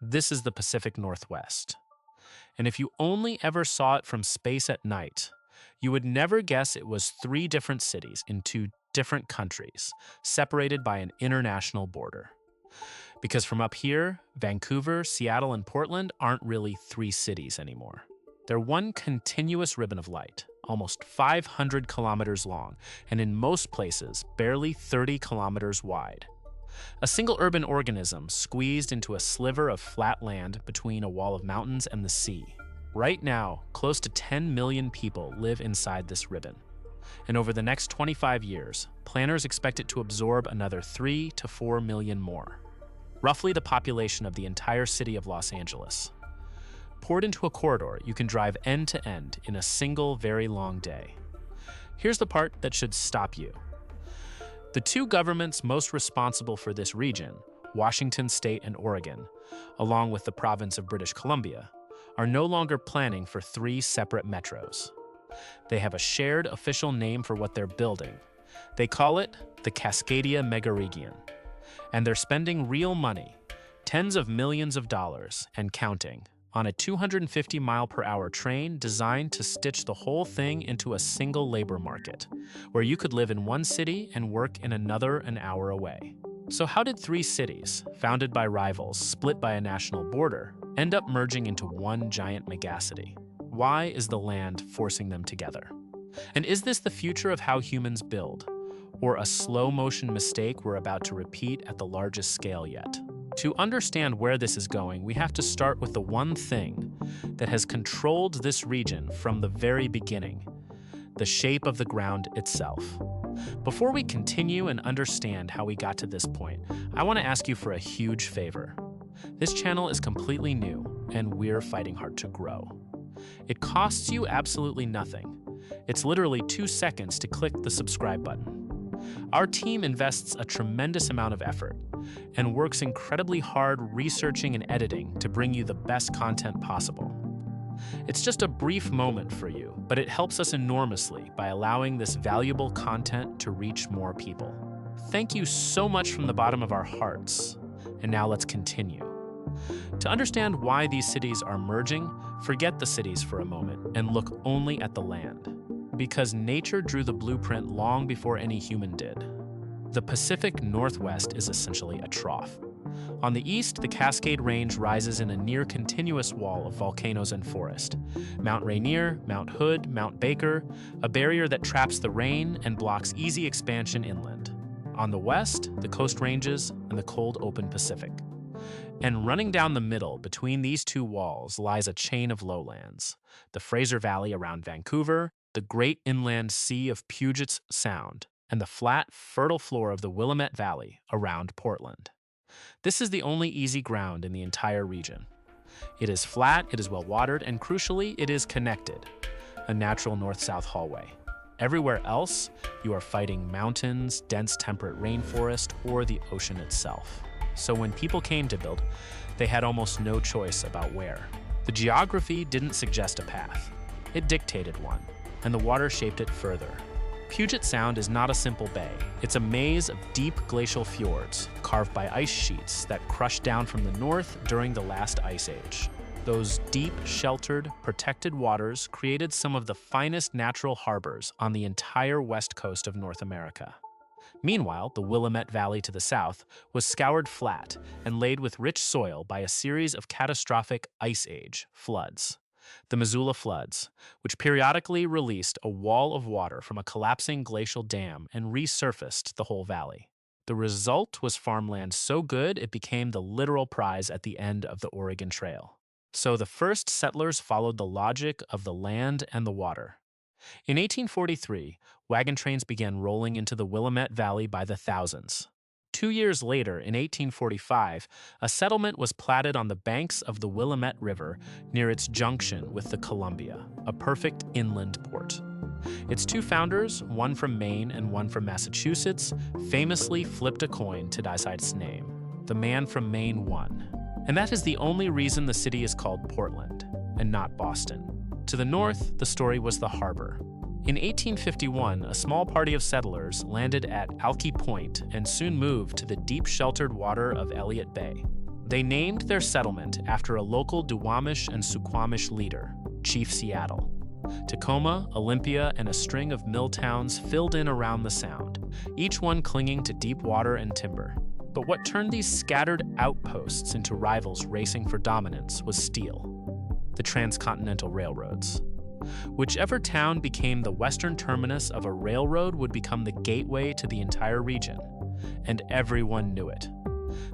This is the Pacific Northwest. And if you only ever saw it from space at night, you would never guess it was three different cities in two different countries, separated by an international border. Because from up here, Vancouver, Seattle, and Portland aren't really three cities anymore. They're one continuous ribbon of light, almost 500 kilometers long, and in most places, barely 30 kilometers wide. A single urban organism squeezed into a sliver of flat land between a wall of mountains and the sea. Right now, close to 10 million people live inside this ribbon. And over the next 25 years, planners expect it to absorb another 3 to 4 million more. Roughly the population of the entire city of Los Angeles. Poured into a corridor, you can drive end to end in a single very long day. Here's the part that should stop you. The two governments most responsible for this region, Washington State and Oregon, along with the province of British Columbia, are no longer planning for three separate metros. They have a shared official name for what they're building. They call it the Cascadia megaregion. And they're spending real money, tens of millions of dollars, and counting, on a 250-mile-per-hour train designed to stitch the whole thing into a single labor market, where you could live in one city and work in another an hour away. So how did three cities, founded by rivals, split by a national border, end up merging into one giant megacity? Why is the land forcing them together? And is this the future of how humans build? Or a slow-motion mistake we're about to repeat at the largest scale yet? To understand where this is going, we have to start with the one thing that has controlled this region from the very beginning: the shape of the ground itself. Before we continue and understand how we got to this point, I want to ask you for a huge favor. This channel is completely new, and we're fighting hard to grow. It costs you absolutely nothing. It's literally 2 seconds to click the subscribe button. Our team invests a tremendous amount of effort and works incredibly hard researching and editing to bring you the best content possible. It's just a brief moment for you, but it helps us enormously by allowing this valuable content to reach more people. Thank you so much from the bottom of our hearts. And now let's continue. To understand why these cities are merging, forget the cities for a moment and look only at the land. Because nature drew the blueprint long before any human did. The Pacific Northwest is essentially a trough. On the east, the Cascade Range rises in a near-continuous wall of volcanoes and forest. Mount Rainier, Mount Hood, Mount Baker, a barrier that traps the rain and blocks easy expansion inland. On the west, the Coast Ranges and the cold open Pacific. And running down the middle between these two walls lies a chain of lowlands. The Fraser Valley around Vancouver, the great inland sea of Puget Sound, and the flat, fertile floor of the Willamette Valley around Portland. This is the only easy ground in the entire region. It is flat, it is well-watered, and crucially, it is connected, a natural north-south hallway. Everywhere else, you are fighting mountains, dense temperate rainforest, or the ocean itself. So when people came to build, they had almost no choice about where. The geography didn't suggest a path. It dictated one, and the water shaped it further. Puget Sound is not a simple bay. It's a maze of deep glacial fjords, carved by ice sheets that crushed down from the north during the last ice age. Those deep, sheltered, protected waters created some of the finest natural harbors on the entire west coast of North America. Meanwhile, the Willamette Valley to the south was scoured flat and laid with rich soil by a series of catastrophic Ice Age floods. The Missoula floods, which periodically released a wall of water from a collapsing glacial dam and resurfaced the whole valley. The result was farmland so good it became the literal prize at the end of the Oregon Trail. So the first settlers followed the logic of the land and the water. In 1843, wagon trains began rolling into the Willamette Valley by the thousands. 2 years later, in 1845, a settlement was platted on the banks of the Willamette River near its junction with the Columbia, a perfect inland port. Its two founders, one from Maine and one from Massachusetts, famously flipped a coin to decide its name. The man from Maine won. And that is the only reason the city is called Portland, and not Boston. To the north, the story was the harbor. In 1851, a small party of settlers landed at Alki Point and soon moved to the deep sheltered water of Elliott Bay. They named their settlement after a local Duwamish and Suquamish leader, Chief Seattle. Tacoma, Olympia, and a string of mill towns filled in around the sound, each one clinging to deep water and timber. But what turned these scattered outposts into rivals racing for dominance was steel, the transcontinental railroads. Whichever town became the western terminus of a railroad would become the gateway to the entire region, and everyone knew it.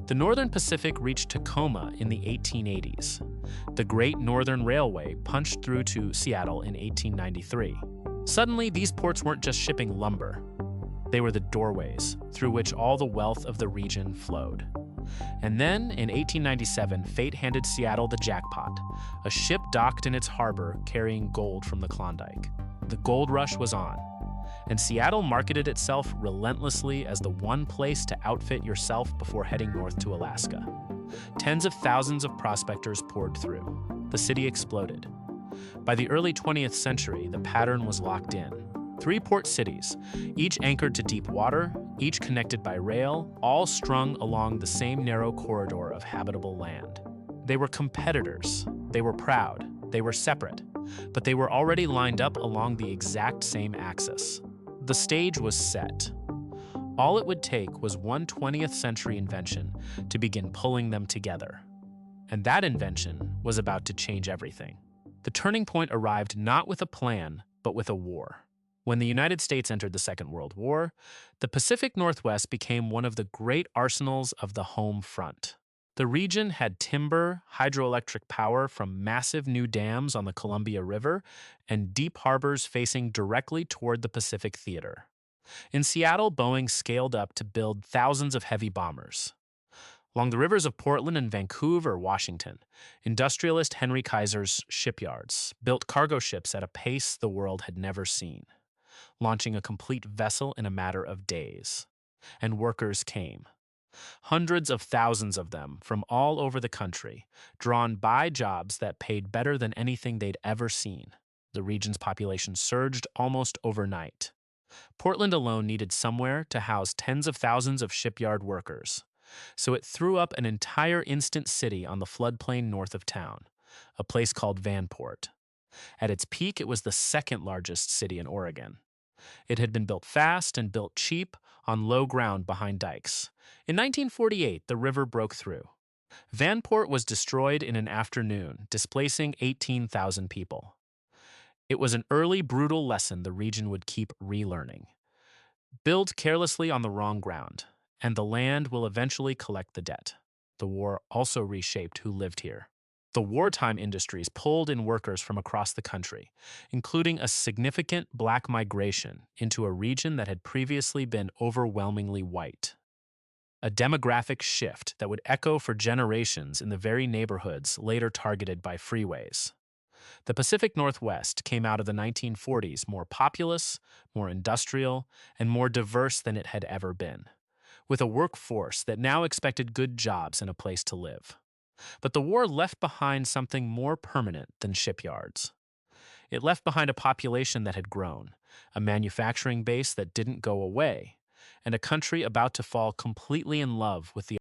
The Northern Pacific reached Tacoma in the 1880s. The Great Northern Railway punched through to Seattle in 1893. Suddenly, these ports weren't just shipping lumber. They were the doorways through which all the wealth of the region flowed. And then, in 1897, fate handed Seattle the jackpot. A ship docked in its harbor carrying gold from the Klondike. The gold rush was on, and Seattle marketed itself relentlessly as the one place to outfit yourself before heading north to Alaska. Tens of thousands of prospectors poured through. The city exploded. By the early 20th century, the pattern was locked in. 3 port cities, each anchored to deep water, each connected by rail, all strung along the same narrow corridor of habitable land. They were competitors. They were proud. They were separate. But they were already lined up along the exact same axis. The stage was set. All it would take was one 20th century invention to begin pulling them together. And that invention was about to change everything. The turning point arrived not with a plan, but with a war. When the United States entered the Second World War, the Pacific Northwest became one of the great arsenals of the home front. The region had timber, hydroelectric power from massive new dams on the Columbia River, and deep harbors facing directly toward the Pacific Theater. In Seattle, Boeing scaled up to build thousands of heavy bombers. Along the rivers of Portland and Vancouver, Washington, industrialist Henry Kaiser's shipyards built cargo ships at a pace the world had never seen, launching a complete vessel in a matter of days. And workers came. Hundreds of thousands of them from all over the country, drawn by jobs that paid better than anything they'd ever seen. The region's population surged almost overnight. Portland alone needed somewhere to house tens of thousands of shipyard workers. So it threw up an entire instant city on the floodplain north of town, a place called Vanport. At its peak, it was the second largest city in Oregon. It had been built fast and built cheap on low ground behind dikes. In 1948, the river broke through. Vanport was destroyed in an afternoon, displacing 18,000 people. It was an early, brutal lesson the region would keep relearning. Build carelessly on the wrong ground, and the land will eventually collect the debt. The war also reshaped who lived here. The wartime industries pulled in workers from across the country, including a significant black migration into a region that had previously been overwhelmingly white. A demographic shift that would echo for generations in the very neighborhoods later targeted by freeways. The Pacific Northwest came out of the 1940s more populous, more industrial, and more diverse than it had ever been, with a workforce that now expected good jobs and a place to live. But the war left behind something more permanent than shipyards. It left behind a population that had grown, a manufacturing base that didn't go away, and a country about to fall completely in love with the